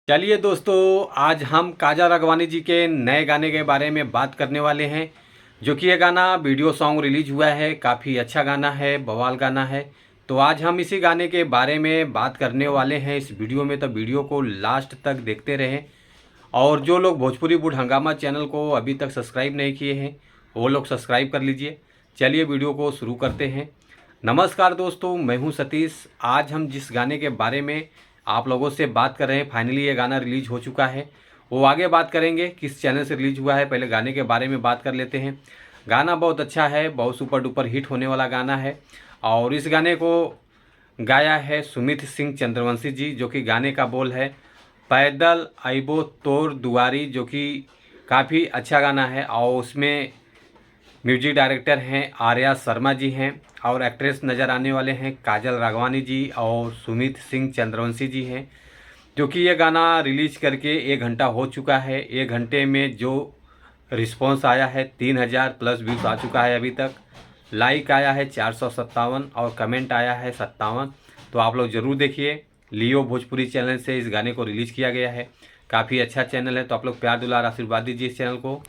चलिए दोस्तों, आज हम काजा राघवानी जी के नए गाने के बारे में बात करने वाले हैं। जो कि ये गाना वीडियो सॉन्ग रिलीज हुआ है, काफ़ी अच्छा गाना है, बवाल गाना है। तो आज हम इसी गाने के बारे में बात करने वाले हैं इस वीडियो में, तो वीडियो को लास्ट तक देखते रहें। और जो लोग भोजपुरी बुढ़ हंगामा चैनल को अभी तक सब्सक्राइब नहीं किए हैं, वो लोग सब्सक्राइब कर लीजिए। चलिए वीडियो को शुरू करते हैं। नमस्कार दोस्तों, मैं हूं सतीश। आज हम जिस गाने के बारे में आप लोगों से बात कर रहे हैं, फाइनली ये गाना रिलीज हो चुका है। वो आगे बात करेंगे किस चैनल से रिलीज हुआ है, पहले गाने के बारे में बात कर लेते हैं। गाना बहुत अच्छा है, बहुत सुपर डुपर हिट होने वाला गाना है। और इस गाने को गाया है सुमित सिंह चंद्रवंशी जी, जो कि गाने का बोल है पैदल आइबो तोर दुआरी, जो कि काफ़ी अच्छा गाना है। और उसमें म्यूजिक डायरेक्टर हैं आर्या शर्मा जी हैं, और एक्ट्रेस नज़र आने वाले हैं काजल राघवानी जी और सुमित सिंह चंद्रवंशी जी हैं। जो कि ये गाना रिलीज करके 1 घंटा हो चुका है। 1 घंटे में जो रिस्पॉन्स आया है 3000 प्लस व्यूज़ आ चुका है अभी तक। लाइक आया है 457 और कमेंट आया है 57। तो आप लोग ज़रूर देखिए। लियो भोजपुरी चैनल से इस गाने को रिलीज़ किया गया है। काफ़ी अच्छा चैनल है, तो आप लोग प्यार दुलार आशीर्वाद दीजिए इस चैनल को।